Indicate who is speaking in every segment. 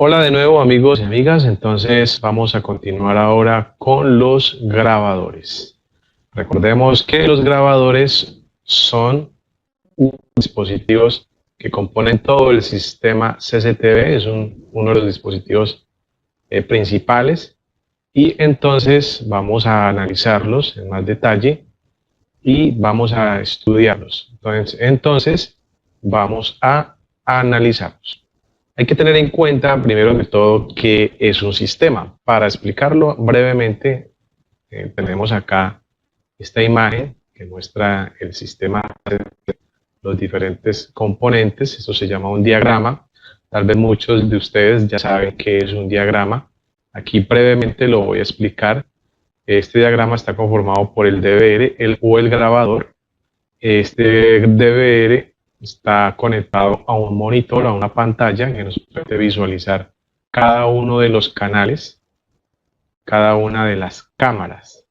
Speaker 1: Hola de nuevo amigos y amigas, entonces vamos a continuar ahora con los grabadores. Recordemos que los grabadores son dispositivos que componen todo el sistema CCTV, es uno de los dispositivos principales y entonces vamos a analizarlos en más detalle y vamos a estudiarlos. Entonces vamos a analizarlos. Hay que tener en cuenta, primero de todo, que es un sistema. Para explicarlo brevemente, tenemos acá esta imagen que muestra el sistema, los diferentes componentes. Esto se llama un diagrama. Tal vez muchos de ustedes ya saben qué es un diagrama. Aquí brevemente lo voy a explicar. Este diagrama está conformado por el DVR o el grabador. Este DVR está conectado a un monitor, a una pantalla que nos permite visualizar cada uno de los canales, cada una de las cámaras.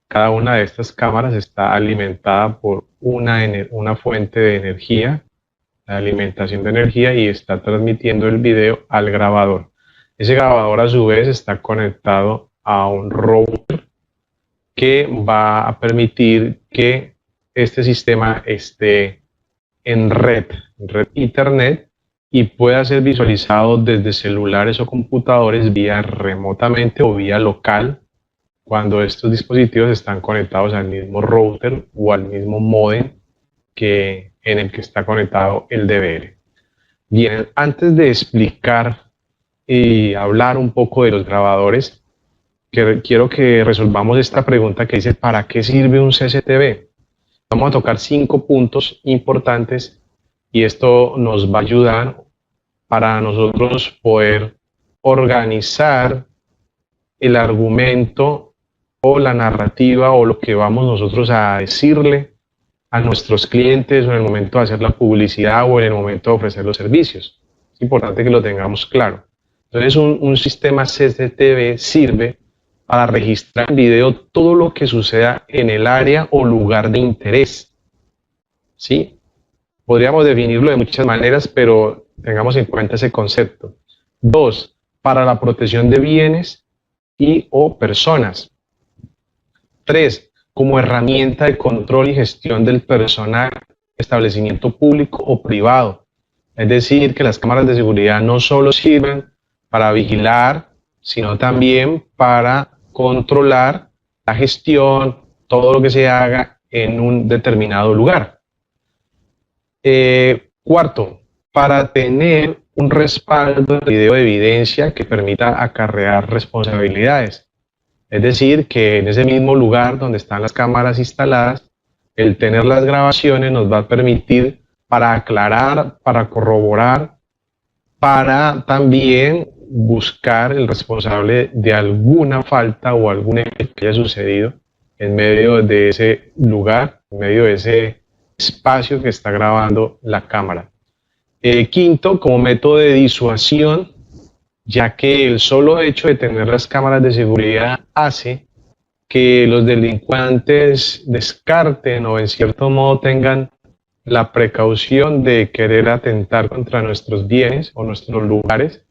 Speaker 1: Cada una de estas cámaras está alimentada por una fuente de energía, la alimentación de energía, y está transmitiendo el video al grabador. Ese grabador a su vez está conectado a un router que va a permitir que este sistema esté en red internet y pueda ser visualizado desde celulares o computadores vía remotamente o vía local cuando estos dispositivos están conectados al mismo router o al mismo módem en el que está conectado el DVR. Bien, antes de explicar y hablar un poco de los grabadores, quiero que resolvamos esta pregunta que dice: ¿para qué sirve un CCTV? Vamos a tocar 5 puntos importantes y esto nos va a ayudar para nosotros poder organizar el argumento o la narrativa o lo que vamos nosotros a decirle a nuestros clientes o en el momento de hacer la publicidad o en el momento de ofrecer los servicios. Es importante que lo tengamos claro. Entonces un sistema CCTV sirve para registrar en video todo lo que suceda en el área o lugar de interés. ¿Sí? Podríamos definirlo de muchas maneras, pero tengamos en cuenta ese concepto. 2. Para la protección de bienes y o personas. 3. Como herramienta de control y gestión del personal, establecimiento público o privado. Es decir, que las cámaras de seguridad no solo sirven para vigilar, sino también para controlar la gestión, todo lo que se haga en un determinado lugar. 4. Para tener un respaldo de video de evidencia que permita acarrear responsabilidades. Es decir, que en ese mismo lugar donde están las cámaras instaladas, el tener las grabaciones nos va a permitir para aclarar, para corroborar, para también buscar el responsable de alguna falta o algún hecho que haya sucedido en medio de ese lugar, en medio de ese espacio que está grabando la cámara. 5. Como método de disuasión, ya que el solo hecho de tener las cámaras de seguridad hace que los delincuentes descarten o en cierto modo tengan la precaución de querer atentar contra nuestros bienes o nuestros lugares,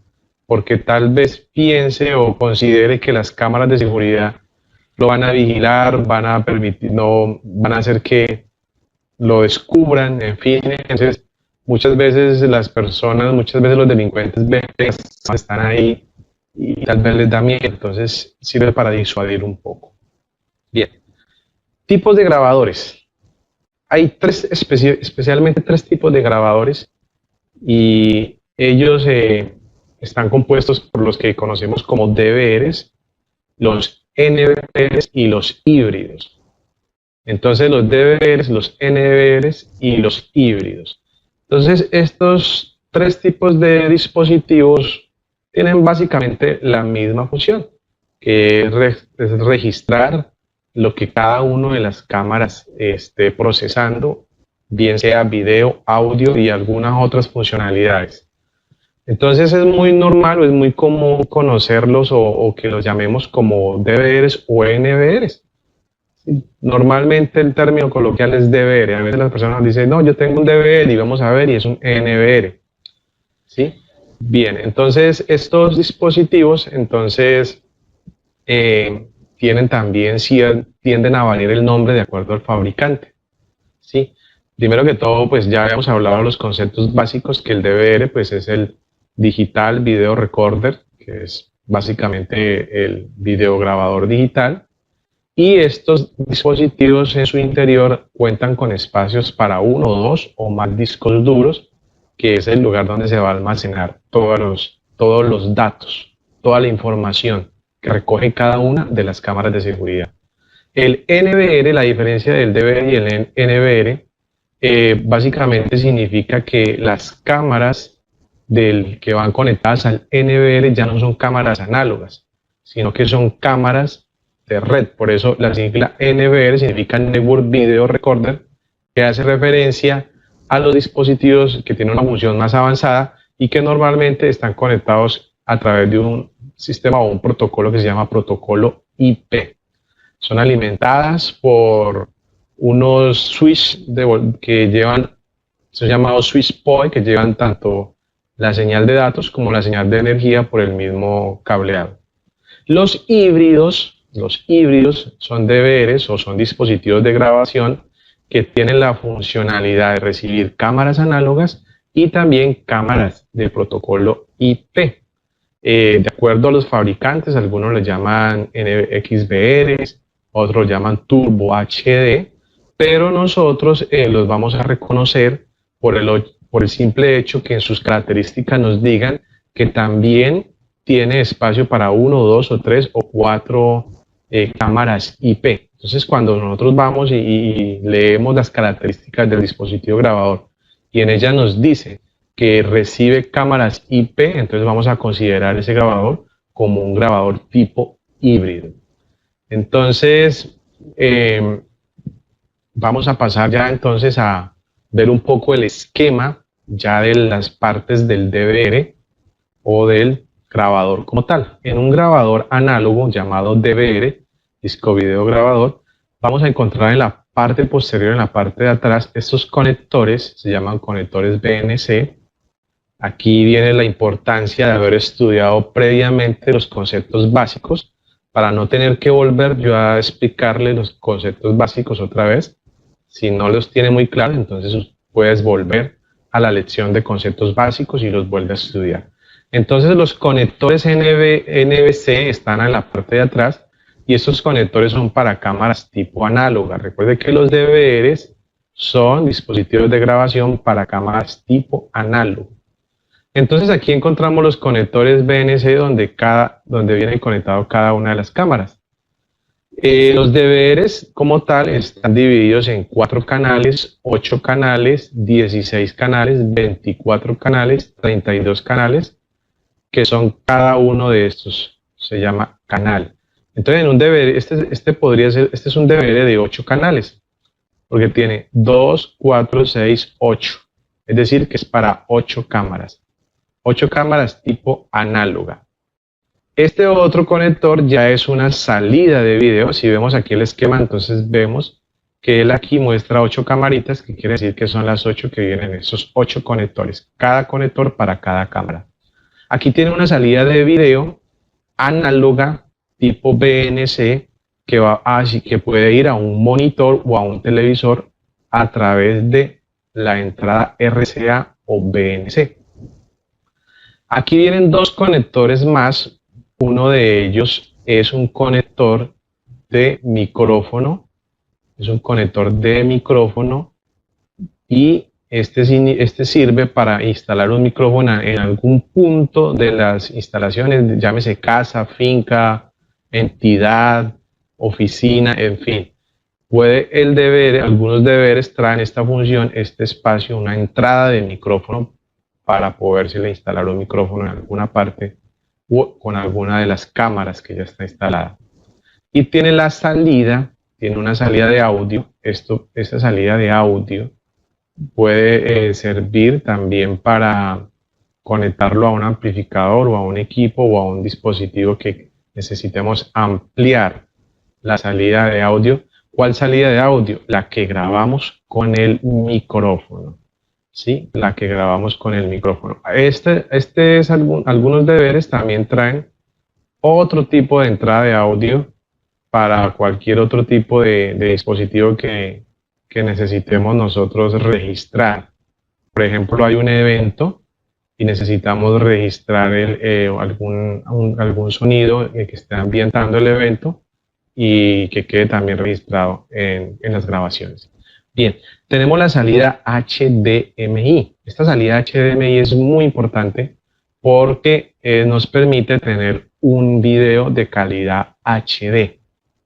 Speaker 1: porque tal vez piense o considere que las cámaras de seguridad lo van a vigilar, van a permitir, no van a hacer que lo descubran, en fin. Entonces, muchas veces los delincuentes ven que están ahí y tal vez les da miedo, entonces sirve para disuadir un poco. Bien, tipos de grabadores. Hay especialmente tres tipos de grabadores y ellos están compuestos por los que conocemos como DVRs, los NVRs y los híbridos. Entonces los DVRs, los NVRs y los híbridos. Entonces estos tres tipos de dispositivos tienen básicamente la misma función, que es registrar lo que cada una de las cámaras esté procesando, bien sea video, audio y algunas otras funcionalidades. Entonces es muy normal o es muy común conocerlos o que los llamemos como DVRs o NVRs. Normalmente el término coloquial es DVR. A veces las personas dicen: no, yo tengo un DVR y vamos a ver, y es un NVR. ¿Sí? Bien, entonces estos dispositivos, entonces, tienen también, tienden a valer el nombre de acuerdo al fabricante, ¿sí? Primero que todo, pues ya habíamos hablado de los conceptos básicos, que el DVR, pues es el Digital Video Recorder, que es básicamente el videograbador digital, y estos dispositivos en su interior cuentan con espacios para uno, dos o más discos duros, que es el lugar donde se va a almacenar todos los datos, toda la información que recoge cada una de las cámaras de seguridad. El NVR, la diferencia del DVR y el NVR, básicamente significa que las cámaras que van conectadas al NVR ya no son cámaras análogas, sino que son cámaras de red. Por eso la sigla NVR significa Network Video Recorder, que hace referencia a los dispositivos que tienen una función más avanzada y que normalmente están conectados a través de un sistema o un protocolo que se llama protocolo IP. Son alimentadas por unos switch que llevan, son llamados switch POE, que llevan tanto la señal de datos como la señal de energía por el mismo cableado. Los híbridos son DVRs o son dispositivos de grabación que tienen la funcionalidad de recibir cámaras análogas y también cámaras de protocolo IP. De acuerdo a los fabricantes, algunos le llaman XVRs, otros llaman Turbo HD, pero nosotros los vamos a reconocer por el simple hecho que en sus características nos digan que también tiene espacio para 1, 2 o 3 o 4 cámaras IP. Entonces, cuando nosotros vamos y leemos las características del dispositivo grabador y en ella nos dice que recibe cámaras IP, entonces vamos a considerar ese grabador como un grabador tipo híbrido. Entonces, vamos a pasar ya entonces a ver un poco el esquema ya de las partes del DVR o del grabador como tal. En un grabador análogo llamado DVR, disco video grabador, vamos a encontrar en la parte posterior, en la parte de atrás, estos conectores, se llaman conectores BNC. Aquí viene la importancia de haber estudiado previamente los conceptos básicos para no tener que volver yo a explicarle los conceptos básicos otra vez. Si no los tiene muy claros, entonces puedes volver a la lección de conceptos básicos y los vuelves a estudiar. Entonces los conectores NBC están en la parte de atrás y estos conectores son para cámaras tipo análoga. Recuerde que los DVRs son dispositivos de grabación para cámaras tipo análogo. Entonces aquí encontramos los conectores BNC donde viene conectado cada una de las cámaras. Los DVRs como tal están divididos en 4 canales, 8 canales, 16 canales, 24 canales, 32 canales, que son cada uno de estos, se llama canal. Entonces en un DVR, este es un DVR de 8 canales, porque tiene 2, 4, 6, 8, es decir que es para 8 cámaras. 8 cámaras tipo análoga. Este otro conector ya es una salida de video. Si vemos aquí el esquema, entonces vemos que él aquí muestra 8 camaritas, que quiere decir que son las 8 que vienen en esos 8 conectores, cada conector para cada cámara. Aquí tiene una salida de video análoga tipo BNC que puede ir a un monitor o a un televisor a través de la entrada RCA o BNC. Aquí vienen 2 conectores más. Uno de ellos es un conector de micrófono. Es un conector de micrófono y este sirve para instalar un micrófono en algún punto de las instalaciones, llámese casa, finca, entidad, oficina, en fin. Algunos DVRs traen esta función, este espacio, una entrada de micrófono para poderse instalar un micrófono en alguna parte o con alguna de las cámaras que ya está instalada. Y tiene una salida de audio. Esta salida de audio puede servir también para conectarlo a un amplificador o a un equipo o a un dispositivo que necesitemos ampliar la salida de audio. ¿Cuál salida de audio? La que grabamos con el micrófono. ¿sí? La que grabamos con el micrófono. Algunos deberes también traen otro tipo de entrada de audio para cualquier otro tipo de dispositivo que necesitemos nosotros registrar. Por ejemplo, hay un evento y necesitamos registrar algún sonido que esté ambientando el evento y que quede también registrado en las grabaciones. Bien, tenemos la salida HDMI. Esta salida HDMI es muy importante porque nos permite tener un video de calidad HD.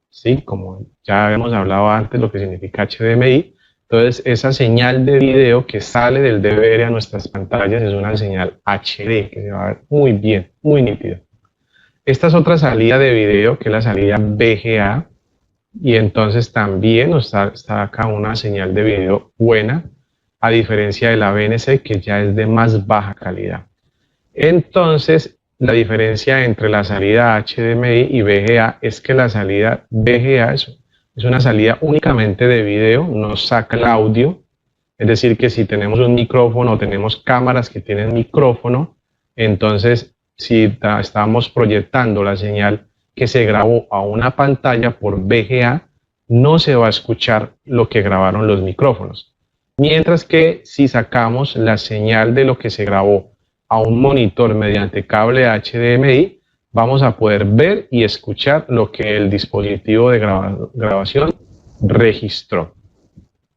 Speaker 1: ¿Sí? Como ya habíamos hablado antes, lo que significa HDMI. Entonces, esa señal de video que sale del DVR a nuestras pantallas es una señal HD, que se va a ver muy bien, muy nítida. Esta es otra salida de video, que es la salida VGA, y entonces también nos saca una señal de video buena, a diferencia de la VNC, que ya es de más baja calidad. Entonces, la diferencia entre la salida HDMI y VGA es que la salida VGA es una salida únicamente de video, no saca el audio. Es decir, que si tenemos un micrófono o tenemos cámaras que tienen micrófono, entonces si estamos proyectando la señal que se grabó a una pantalla por VGA, no se va a escuchar lo que grabaron los micrófonos. Mientras que si sacamos la señal de lo que se grabó a un monitor mediante cable HDMI, vamos a poder ver y escuchar lo que el dispositivo de grabación registró.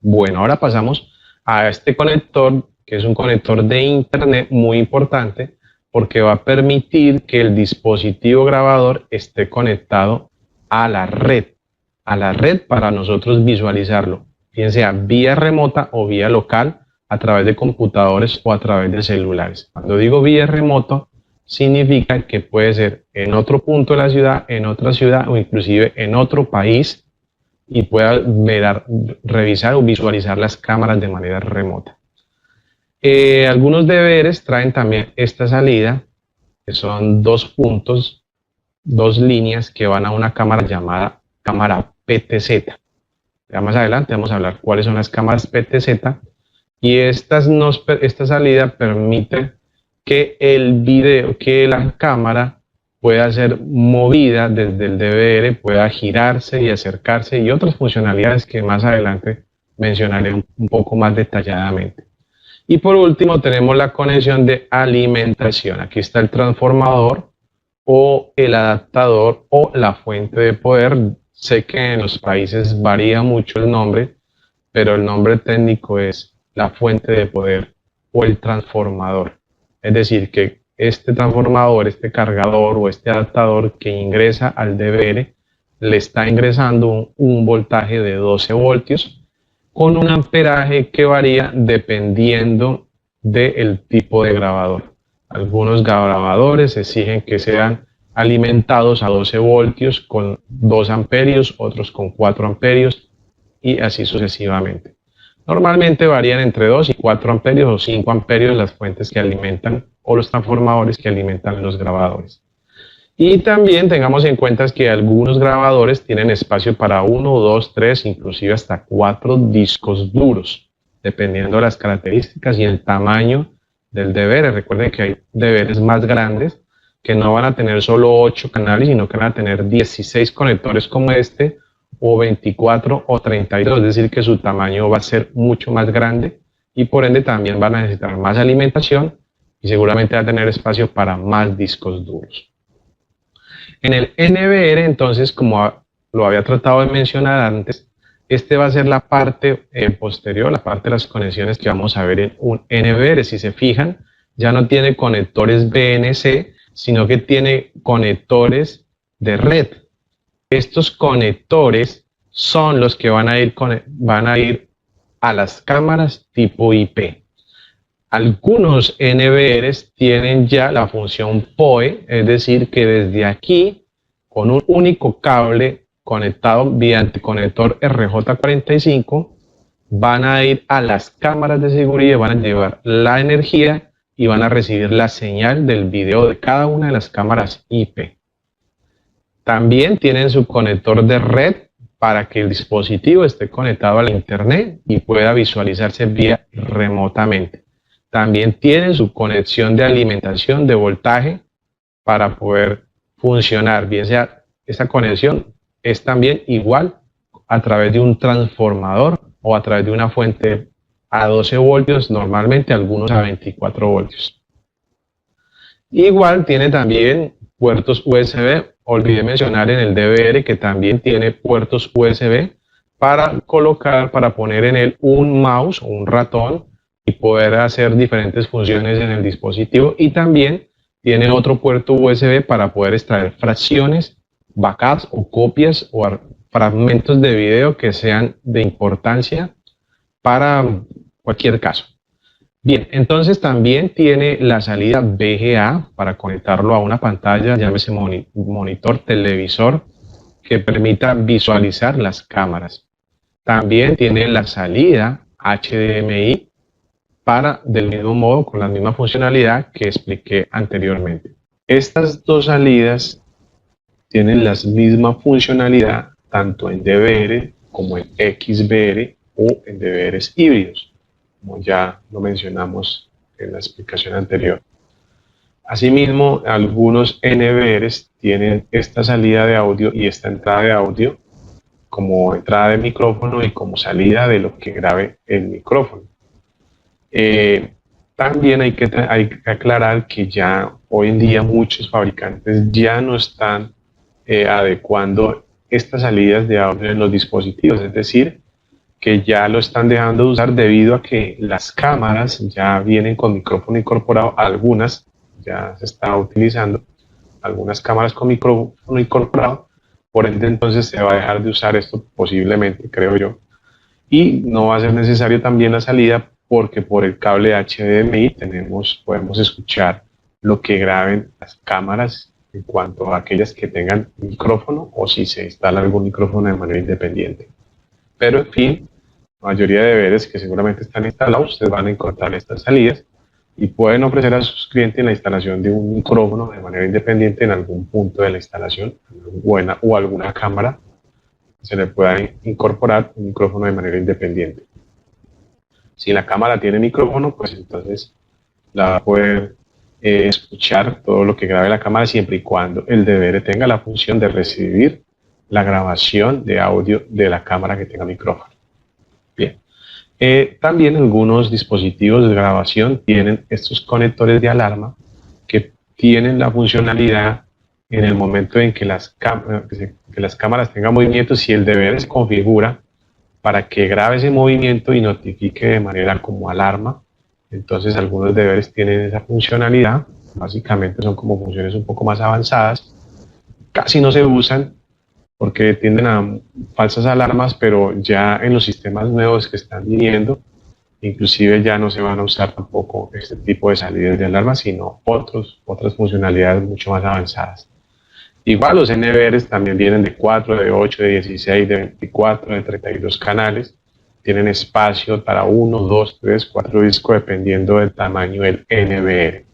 Speaker 1: Bueno, ahora pasamos a este conector, que es un conector de internet muy importante, porque va a permitir que el dispositivo grabador esté conectado a la red para nosotros visualizarlo, bien sea vía remota o vía local, a través de computadores o a través de celulares. Cuando digo vía remoto, significa que puede ser en otro punto de la ciudad, en otra ciudad o inclusive en otro país y pueda revisar o visualizar las cámaras de manera remota. Algunos deberes traen también esta salida, que son dos puntos, dos líneas que van a una cámara llamada cámara PTZ. Ya más adelante vamos a hablar cuáles son las cámaras PTZ. Y esta salida permite que el video, que la cámara pueda ser movida desde el DVR, pueda girarse y acercarse y otras funcionalidades que más adelante mencionaré un poco más detalladamente. Y por último tenemos la conexión de alimentación. Aquí está el transformador o el adaptador o la fuente de poder. Sé que en los países varía mucho el nombre, pero el nombre técnico es la fuente de poder o el transformador. Es decir, que este transformador, este cargador o este adaptador que ingresa al DVR le está ingresando un voltaje de 12 voltios con un amperaje que varía dependiendo del tipo de grabador. Algunos grabadores exigen que sean alimentados a 12 voltios con 2 amperios, otros con 4 amperios y así sucesivamente. Normalmente varían entre 2 y 4 amperios o 5 amperios las fuentes que alimentan o los transformadores que alimentan los grabadores. Y también tengamos en cuenta que algunos grabadores tienen espacio para 1, 2, 3, inclusive hasta 4 discos duros, dependiendo de las características y el tamaño del DVR. Recuerden que hay DVRs más grandes que no van a tener solo 8 canales, sino que van a tener 16 conectores como este, o 24 o 32, es decir que su tamaño va a ser mucho más grande y por ende también van a necesitar más alimentación y seguramente va a tener espacio para más discos duros. En el NVR, entonces, como lo había tratado de mencionar antes, este va a ser la parte posterior, la parte de las conexiones que vamos a ver en un NVR. Si se fijan, ya no tiene conectores BNC, sino que tiene conectores de red. Estos conectores son los que van a ir a las cámaras tipo IP. Algunos NVRs tienen ya la función PoE, es decir, que desde aquí, con un único cable conectado mediante conector RJ45, van a ir a las cámaras de seguridad y van a llevar la energía y van a recibir la señal del video de cada una de las cámaras IP. También tienen su conector de red para que el dispositivo esté conectado a la internet y pueda visualizarse vía remotamente. también tienen su conexión de alimentación de voltaje para poder funcionar, bien sea esta conexión es también igual a través de un transformador o a través de una fuente a 12 voltios, normalmente algunos a 24 voltios. Igual tiene también puertos USB, olvidé mencionar en el DVR que también tiene puertos USB para colocar, para poner en él un mouse o un ratón y poder hacer diferentes funciones en el dispositivo, y también tiene otro puerto USB para poder extraer fracciones, backups o copias o fragmentos de video que sean de importancia para cualquier caso. Bien, entonces también tiene la salida VGA para conectarlo a una pantalla, llámese monitor, televisor, que permita visualizar las cámaras. También tiene la salida HDMI para, del mismo modo, con la misma funcionalidad que expliqué anteriormente. Estas dos salidas tienen la misma funcionalidad tanto en DVR como en XVR o en DVRs híbridos, como ya lo mencionamos en la explicación anterior. Asimismo, algunos NVRs tienen esta salida de audio y esta entrada de audio como entrada de micrófono y como salida de lo que grabe el micrófono. También hay que aclarar que ya hoy en día muchos fabricantes ya no están adecuando estas salidas de audio en los dispositivos, es decir, que ya lo están dejando de usar debido a que las cámaras ya vienen con micrófono incorporado, algunas ya se está utilizando, algunas cámaras con micrófono incorporado, por ende entonces se va a dejar de usar esto posiblemente, creo yo, y no va a ser necesario también la salida porque por el cable HDMI podemos escuchar lo que graben las cámaras en cuanto a aquellas que tengan micrófono o si se instala algún micrófono de manera independiente. Pero en fin, la mayoría de deberes que seguramente están instalados, ustedes van a encontrar estas salidas y pueden ofrecer a sus clientes la instalación de un micrófono de manera independiente en algún punto de la instalación o alguna cámara se le pueda incorporar un micrófono de manera independiente. Si la cámara tiene micrófono, pues entonces la va a poder escuchar todo lo que grabe la cámara siempre y cuando el DVR tenga la función de recibir la grabación de audio de la cámara que tenga micrófono. Bien. También algunos dispositivos de grabación tienen estos conectores de alarma que tienen la funcionalidad en el momento en que las cámaras tengan movimiento, si el DVR se configura para que grabe ese movimiento y notifique de manera como alarma. Entonces algunos DVRs tienen esa funcionalidad, básicamente son como funciones un poco más avanzadas, casi no se usan porque tienden a falsas alarmas, pero ya en los sistemas nuevos que están viniendo, inclusive ya no se van a usar tampoco este tipo de salidas de alarma, sino otras funcionalidades mucho más avanzadas. Igual los NVRs también vienen de 4, de 8, de 16, de 24, de 32 canales. Tienen espacio para 1, 2, 3, 4 discos dependiendo del tamaño del NVR.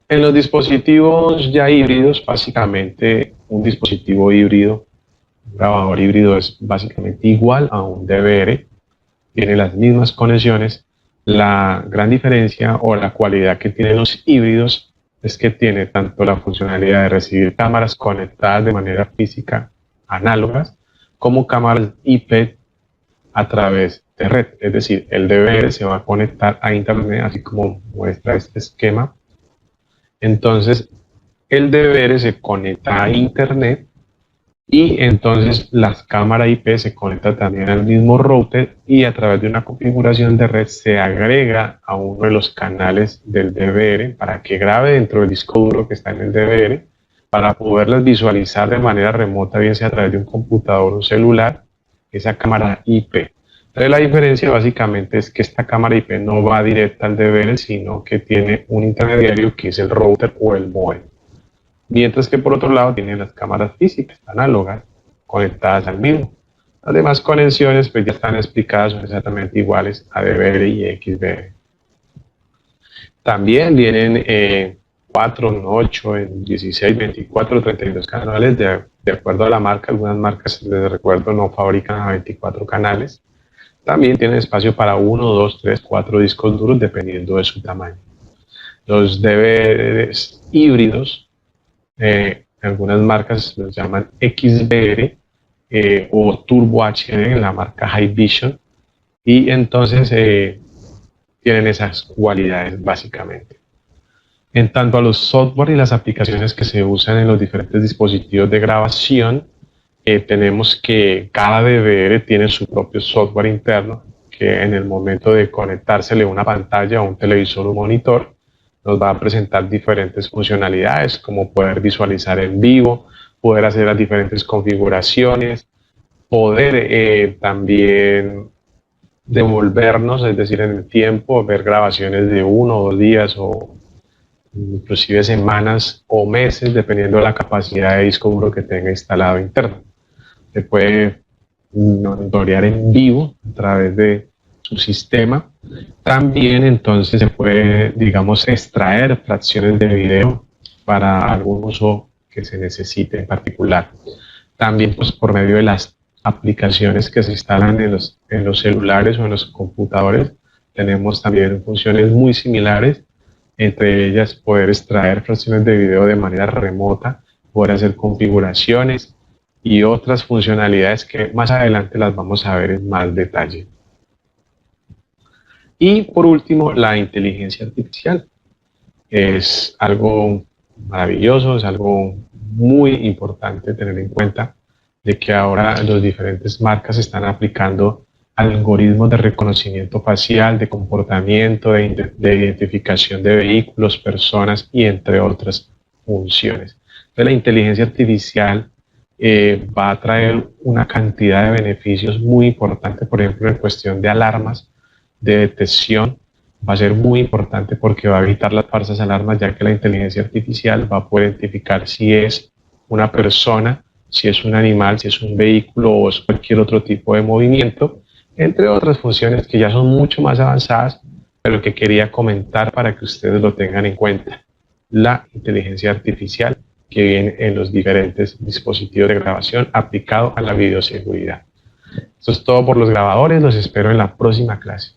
Speaker 1: En los dispositivos ya híbridos, básicamente un dispositivo híbrido, un grabador híbrido es básicamente igual a un DVR, tiene las mismas conexiones. La gran diferencia o la cualidad que tienen los híbridos es que tiene tanto la funcionalidad de recibir cámaras conectadas de manera física análogas como cámaras IP a través de red, es decir, el DVR se va a conectar a internet así como muestra este esquema. Entonces el DVR se conecta a internet y entonces las cámaras IP se conectan también al mismo router y a través de una configuración de red se agrega a uno de los canales del DVR para que grabe dentro del disco duro que está en el DVR para poderlas visualizar de manera remota, bien sea a través de un computador o un celular, esa cámara IP. Entonces la diferencia básicamente es que esta cámara IP no va directa al DVR, sino que tiene un intermediario que es el router o el módem. Mientras que por otro lado tienen las cámaras físicas, análogas, conectadas al mismo. Las demás conexiones pues ya están explicadas, son exactamente iguales a DVR y XVR. También vienen 4, 8, 16, 24, 32 canales de acuerdo a la marca. Algunas marcas, les recuerdo, no fabrican a 24 canales. También tienen espacio para 1, 2, 3, 4 discos duros dependiendo de su tamaño. Los DVDs híbridos, algunas marcas los llaman XBR o Turbo HD en la marca Hikvision, y entonces tienen esas cualidades básicamente. En tanto a los software y las aplicaciones que se usan en los diferentes dispositivos de grabación, tenemos que cada DVR tiene su propio software interno que en el momento de conectársele una pantalla a un televisor o monitor nos va a presentar diferentes funcionalidades como poder visualizar en vivo, poder hacer las diferentes configuraciones, poder también devolvernos, es decir, en el tiempo, ver grabaciones de 1 o 2 días o inclusive semanas o meses, dependiendo de la capacidad de disco duro que tenga instalado interno. Se puede monitorear en vivo a través de su sistema. También entonces se puede, digamos, extraer fracciones de video para algún uso que se necesite en particular. También pues por medio de las aplicaciones que se instalan en los celulares o en los computadores, tenemos también funciones muy similares, entre ellas poder extraer fracciones de video de manera remota, poder hacer configuraciones y otras funcionalidades que más adelante las vamos a ver en más detalle. Y por último, la inteligencia artificial. Es algo maravilloso, es algo muy importante tener en cuenta de que ahora las diferentes marcas están aplicando algoritmos de reconocimiento facial, de comportamiento, de identificación de vehículos, personas y entre otras funciones. Entonces, la inteligencia artificial va a traer una cantidad de beneficios muy importantes, por ejemplo, en cuestión de alarmas, de detección. Va a ser muy importante porque va a evitar las falsas alarmas, ya que la inteligencia artificial va a poder identificar si es una persona, si es un animal, si es un vehículo o es cualquier otro tipo de movimiento, entre otras funciones que ya son mucho más avanzadas, pero que quería comentar para que ustedes lo tengan en cuenta. La inteligencia artificial que viene en los diferentes dispositivos de grabación aplicado a la videoseguridad. Esto es todo por los grabadores, los espero en la próxima clase.